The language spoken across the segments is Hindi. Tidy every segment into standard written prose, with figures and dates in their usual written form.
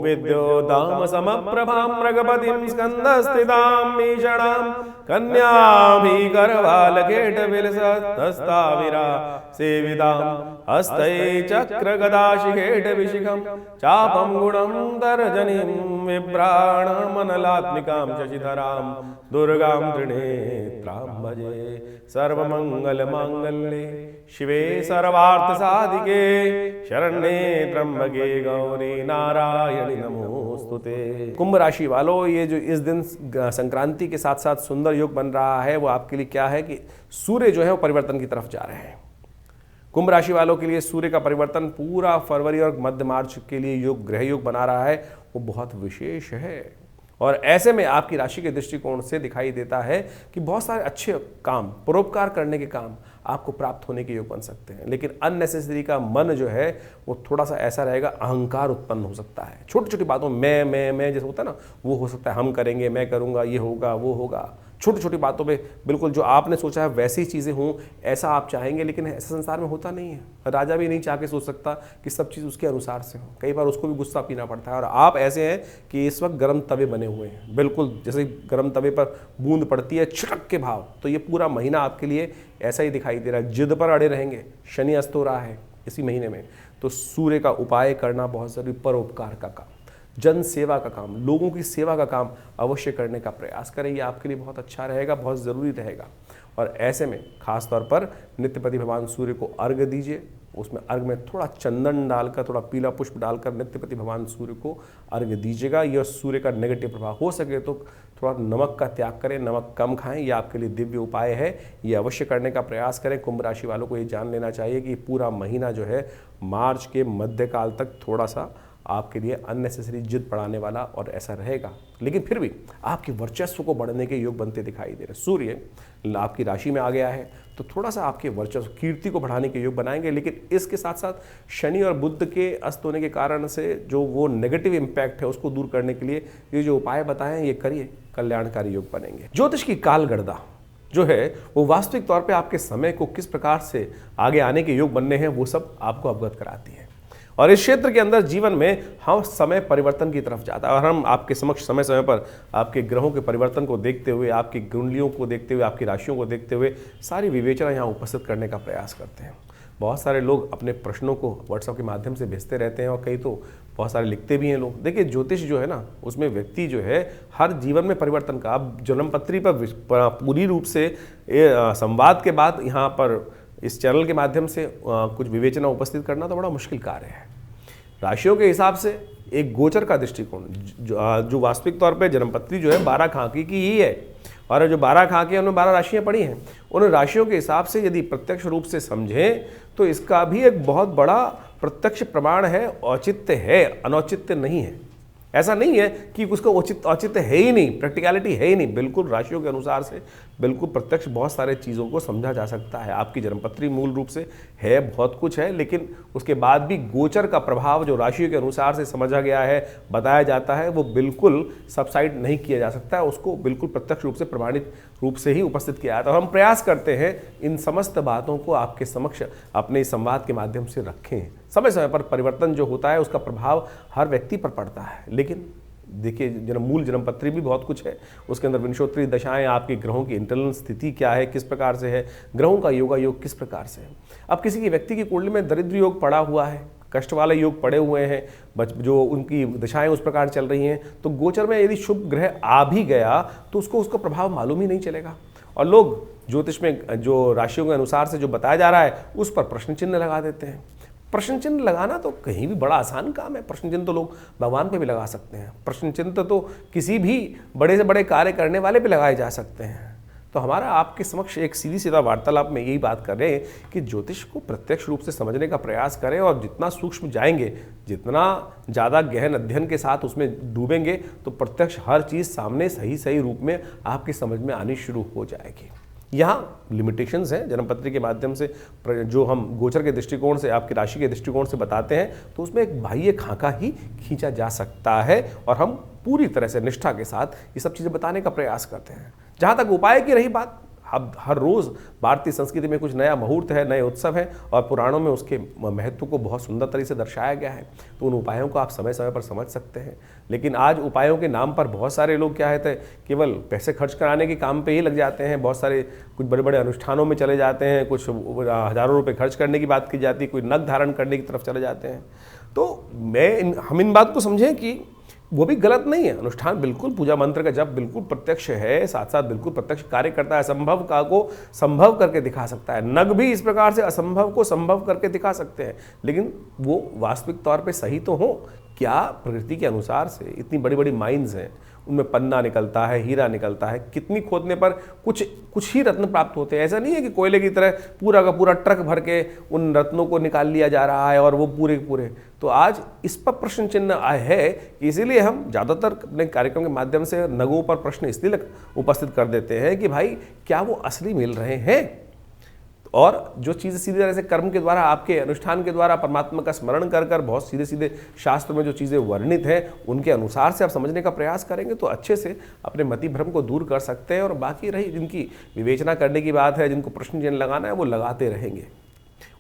विद्योदाम समप्रभां मृगपतिं स्कंदस्थितां मीषणां कन्याभिगर्भालकेटविलसत्तस्ताविरा सेवितां हस्तै चक्रगदाशिखेटविशिखं चापं गुणं तर्जनीं विभ्राणमनलात्मिकां शशिधरां दुर्गां त्रिनेत्रां भजे। सर्वमंगलमांगल्ये शिवे सर्वार्थसाधिके शरण्ये त्र्यंबके गौरी नारायणी नमोस्तुते। कुंभ राशि वालों, ये जो इस दिन संक्रांति के साथ साथ सुंदर योग बन रहा है वो आपके लिए क्या है कि सूर्य जो है वो परिवर्तन की तरफ जा रहे हैं। कुंभ राशि वालों के लिए सूर्य का परिवर्तन पूरा फरवरी और मध्य मार्च के लिए योग ग्रह योग बना रहा है, वो बहुत विशेष है। और ऐसे में आपकी राशि के दृष्टिकोण से दिखाई देता है कि बहुत सारे अच्छे काम, परोपकार करने के काम आपको प्राप्त होने के योग बन सकते हैं। लेकिन अननेसेसरी का मन जो है वो थोड़ा सा ऐसा रहेगा, अहंकार उत्पन्न हो सकता है। छोटी छोटी बातों में मैं जैसे होता है ना, वो हो सकता है हम करेंगे, मैं करूँगा, ये होगा, वो होगा। छोटी छोटी बातों पे बिल्कुल जो आपने सोचा है वैसी ही चीज़ें हों ऐसा आप चाहेंगे, लेकिन ऐसा संसार में होता नहीं है। राजा भी नहीं चाह के सोच सकता कि सब चीज़ उसके अनुसार से हो। कई बार उसको भी गुस्सा पीना पड़ता है। और आप ऐसे हैं कि इस वक्त गर्म तवे बने हुए हैं, बिल्कुल जैसे गर्म तवे पर बूंद पड़ती है छिड़क के भाव। तो ये पूरा महीना आपके लिए ऐसा ही दिखाई दे रहा है। जिद पर अड़े रहेंगे। शनि अस्त हो रहा है इसी महीने में, तो सूर्य का उपाय करना बहुत ज़रूरी। परोपकार का काम, जन सेवा का काम, लोगों की सेवा का काम अवश्य करने का प्रयास करें। ये आपके लिए बहुत अच्छा रहेगा, बहुत ज़रूरी रहेगा। और ऐसे में खास तौर पर नित्यपति भगवान सूर्य को अर्घ्य दीजिए। उसमें अर्घ्य में थोड़ा चंदन डालकर, थोड़ा पीला पुष्प डालकर नित्यपति भगवान सूर्य को अर्घ्य दीजिएगा। यह सूर्य का नेगेटिव प्रभाव हो सके तो थोड़ा नमक का त्याग करें, नमक कम खाएं। यह आपके लिए दिव्य उपाय है, ये अवश्य करने का प्रयास करें। कुंभ राशि वालों को ये जान लेना चाहिए कि पूरा महीना जो है मार्च के मध्यकाल तक थोड़ा सा आपके लिए अननेसेसरी जिद बढ़ाने वाला और ऐसा रहेगा। लेकिन फिर भी आपके वर्चस्व को बढ़ने के योग बनते दिखाई दे रहे। सूर्य आपकी राशि में आ गया है तो थोड़ा सा आपके वर्चस्व, कीर्ति को बढ़ाने के योग बनाएंगे। लेकिन इसके साथ साथ शनि और बुध के अस्त होने के कारण से जो वो नेगेटिव इम्पैक्ट है उसको दूर करने के लिए ये जो उपाय बताएं ये करिए, कल्याणकारी योग बनेंगे। ज्योतिष की कालगणना जो है वो वास्तविक तौर पे आपके समय को किस प्रकार से आगे आने के योग बनने हैं वो सब आपको अवगत कराती है। और इस क्षेत्र के अंदर जीवन में हम समय परिवर्तन की तरफ जाता है और हम आपके समक्ष समय समय पर आपके ग्रहों के परिवर्तन को देखते हुए, आपकी कुंडलियों को देखते हुए, आपकी राशियों को देखते हुए सारी विवेचना यहाँ उपस्थित करने का प्रयास करते हैं। बहुत सारे लोग अपने प्रश्नों को व्हाट्सएप के माध्यम से भेजते रहते हैं और कई तो बहुत सारे लिखते भी हैं लोग। देखिए ज्योतिष जो है ना उसमें व्यक्ति जो है हर जीवन में परिवर्तन का, अब जन्मपत्री पर पूरी रूप से संवाद के बाद यहाँ पर इस चैनल के माध्यम से कुछ विवेचना उपस्थित करना तो बड़ा मुश्किल कार्य है। राशियों के हिसाब से एक गोचर का दृष्टिकोण जो वास्तविक तौर पे जन्मपत्री जो है 12 खाकी की ही है और जो 12 खाकी है उनमें 12 राशियां पड़ी हैं। उन राशियों के हिसाब से यदि प्रत्यक्ष रूप से समझें तो इसका भी एक बहुत बड़ा प्रत्यक्ष प्रमाण है, औचित्य है, अनौचित्य नहीं है। ऐसा नहीं है कि उसका औचित्य है ही नहीं, प्रैक्टिकलिटी है ही नहीं। बिल्कुल राशियों के अनुसार से बिल्कुल प्रत्यक्ष बहुत सारे चीज़ों को समझा जा सकता है। आपकी जन्मपत्री मूल रूप से है, बहुत कुछ है, लेकिन उसके बाद भी गोचर का प्रभाव जो राशियों के अनुसार से समझा गया है, बताया जाता है, वो बिल्कुल सबसाइड नहीं किया जा सकता है। उसको बिल्कुल प्रत्यक्ष रूप से प्रमाणित रूप से ही उपस्थित किया जाता है। हम प्रयास करते हैं इन समस्त बातों को आपके समक्ष अपने इस संवाद के माध्यम से रखें। समय समय पर परिवर्तन जो होता है उसका प्रभाव हर व्यक्ति पर पड़ता है। लेकिन देखिए मूल जन्मपत्री भी बहुत कुछ है, उसके अंदर विंशोत्तरी दशाएं, आपके ग्रहों की इंटरनल स्थिति क्या है, किस प्रकार से है, ग्रहों का योगा योग किस प्रकार से है। अब किसी की व्यक्ति की कुंडली में दरिद्र योग पड़ा हुआ है, कष्ट वाले योग पड़े हुए हैं, जो उनकी दशाएं उस प्रकार चल रही हैं, तो गोचर में यदि शुभ ग्रह आ भी गया तो उसको उसका प्रभाव मालूम ही नहीं चलेगा। और लोग ज्योतिष में जो राशियों के अनुसार से जो बताया जा रहा है उस पर प्रश्न चिन्ह लगा देते हैं। प्रश्न चिन्ह लगाना तो कहीं भी बड़ा आसान काम है। प्रश्न चिन्ह तो लोग भगवान पे भी लगा सकते हैं। प्रश्न चिन्ह तो किसी भी बड़े से बड़े कार्य करने वाले पे लगाए जा सकते हैं। तो हमारा आपके समक्ष एक सीधी सीधा वार्तालाप में यही बात कर रहे हैं कि ज्योतिष को प्रत्यक्ष रूप से समझने का प्रयास करें और जितना सूक्ष्म जाएंगे, जितना ज़्यादा गहन अध्ययन के साथ उसमें डूबेंगे तो प्रत्यक्ष हर चीज़ सामने सही सही रूप में आपकी समझ में आनी शुरू हो जाएगी। यहाँ लिमिटेशंस हैं जन्मपत्री के माध्यम से जो हम गोचर के दृष्टिकोण से, आपकी राशि के दृष्टिकोण से बताते हैं, तो उसमें एक बाह्य खाका ही खींचा जा सकता है और हम पूरी तरह से निष्ठा के साथ ये सब चीज़ें बताने का प्रयास करते हैं। जहाँ तक उपाय की रही बात, अब हर रोज़ भारतीय संस्कृति में कुछ नया मुहूर्त है, नए उत्सव हैं और पुराणों में उसके महत्व को बहुत सुंदर तरीके से दर्शाया गया है। तो उन उपायों को आप समय समय पर समझ सकते हैं। लेकिन आज उपायों के नाम पर बहुत सारे लोग क्या है केवल पैसे खर्च कराने के काम पे ही लग जाते हैं। बहुत सारे कुछ बड़े बड़े अनुष्ठानों में चले जाते हैं, कुछ हज़ारों रुपये खर्च करने की बात की जाती है, कोई नग धारण करने की तरफ चले जाते हैं। तो हम इन बात को समझें कि वो भी गलत नहीं है। अनुष्ठान बिल्कुल, पूजा मंत्र का जप बिल्कुल प्रत्यक्ष है, साथ साथ बिल्कुल प्रत्यक्ष कार्य करता है, असंभव का को संभव करके दिखा सकता है। नग भी इस प्रकार से असंभव को संभव करके दिखा सकते हैं, लेकिन वो वास्तविक तौर पे सही तो हो। क्या प्रकृति के अनुसार से इतनी बड़ी बड़ी माइंस हैं, उनमें पन्ना निकलता है, हीरा निकलता है, कितनी खोदने पर कुछ ही रत्न प्राप्त होते हैं। ऐसा नहीं है कि कोयले की तरह पूरा का पूरा ट्रक भर के उन रत्नों को निकाल लिया जा रहा है और वो पूरे पूरे। तो आज इस पर प्रश्न चिन्ह आए है कि इसीलिए हम ज़्यादातर अपने कार्यक्रम के माध्यम से नगों पर प्रश्न इसलिए उपस्थित कर देते हैं कि भाई क्या वो असली मिल रहे हैं, और जो चीज़ें सीधी तरह से कर्म के द्वारा, आपके अनुष्ठान के द्वारा परमात्मा का स्मरण कर कर बहुत सीधे सीधे शास्त्र में जो चीज़ें वर्णित हैं उनके अनुसार से आप समझने का प्रयास करेंगे तो अच्छे से अपने मति भ्रम को दूर कर सकते हैं। और बाकी रही जिनकी विवेचना करने की बात है, जिनको प्रश्न चिन्ह लगाना है, वो लगाते रहेंगे,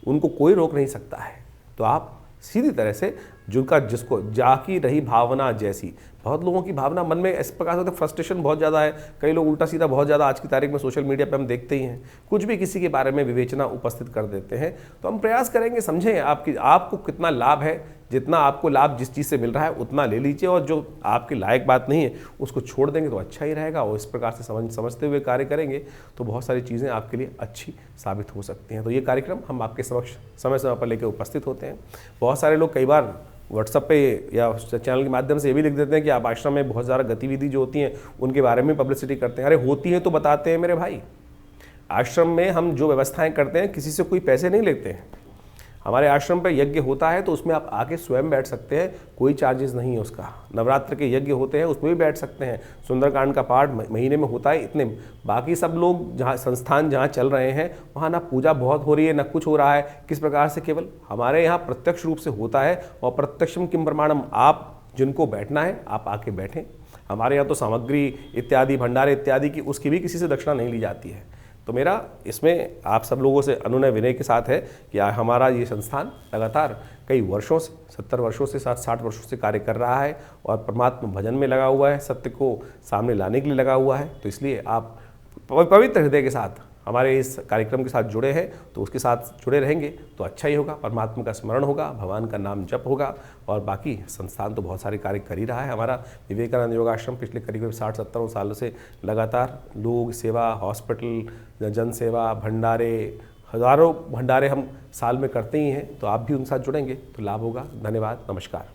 उनको कोई रोक नहीं सकता है। तो आप सीधी तरह से जिसको जाकी रही भावना जैसी, बहुत लोगों की भावना मन में इस प्रकार से फ्रस्ट्रेशन बहुत ज़्यादा है। कई लोग उल्टा सीधा बहुत ज़्यादा आज की तारीख में सोशल मीडिया पे हम देखते ही हैं, कुछ भी किसी के बारे में विवेचना उपस्थित कर देते हैं। तो हम प्रयास करेंगे, समझें आपको कितना लाभ है, जितना आपको लाभ जिस चीज़ से मिल रहा है उतना ले लीजिए, और जो आपके लायक बात नहीं है उसको छोड़ देंगे तो अच्छा ही रहेगा। और इस प्रकार से समझते हुए कार्य करेंगे तो बहुत सारी चीज़ें आपके लिए अच्छी साबित हो सकती हैं। तो ये कार्यक्रम हम आपके समक्ष समय समय पर लेकर उपस्थित होते हैं। बहुत सारे लोग कई बार व्हाट्सएप पे या चैनल के माध्यम से ये भी लिख देते हैं कि आप आश्रम में बहुत ज़्यादा गतिविधि जो होती हैं उनके बारे में पब्लिसिटी करते हैं। अरे होती हैं तो बताते हैं मेरे भाई। आश्रम में हम जो व्यवस्थाएं करते हैं किसी से कोई पैसे नहीं लेते हैं। हमारे आश्रम पे यज्ञ होता है तो उसमें आप आके स्वयं बैठ सकते हैं, कोई चार्जेस नहीं है उसका। नवरात्र के यज्ञ होते हैं उसमें भी बैठ सकते हैं। सुंदरकांड का पाठ महीने में होता है इतने। बाकी सब लोग जहाँ संस्थान जहाँ चल रहे हैं वहाँ ना पूजा बहुत हो रही है ना कुछ हो रहा है। किस प्रकार से केवल हमारे यहाँ प्रत्यक्ष रूप से होता है, और प्रत्यक्षम किम प्रमाणम, आप जिनको बैठना है आप आके बैठें। हमारे यहाँ तो सामग्री इत्यादि, भंडारे इत्यादि की उसकी भी किसी से दक्षिणा नहीं ली जाती है। तो मेरा इसमें आप सब लोगों से अनुनय विनय के साथ है कि हमारा ये संस्थान लगातार कई वर्षों से, 70 वर्षों से 60 वर्षों से कार्य कर रहा है और परमात्मा भजन में लगा हुआ है, सत्य को सामने लाने के लिए लगा हुआ है। तो इसलिए आप पवित्र हृदय के साथ हमारे इस कार्यक्रम के साथ जुड़े हैं तो उसके साथ जुड़े रहेंगे तो अच्छा ही होगा। परमात्मा का स्मरण होगा, भगवान का नाम जप होगा, और बाकी संस्थान तो बहुत सारे कार्य कर ही रहा है। हमारा विवेकानंद योगाश्रम पिछले करीब 60-70 सालों से लगातार लोग सेवा, हॉस्पिटल, जन सेवा, भंडारे, हज़ारों भंडारे हम साल में करते ही हैं। तो आप भी उनके साथ जुड़ेंगे तो लाभ होगा। धन्यवाद, नमस्कार।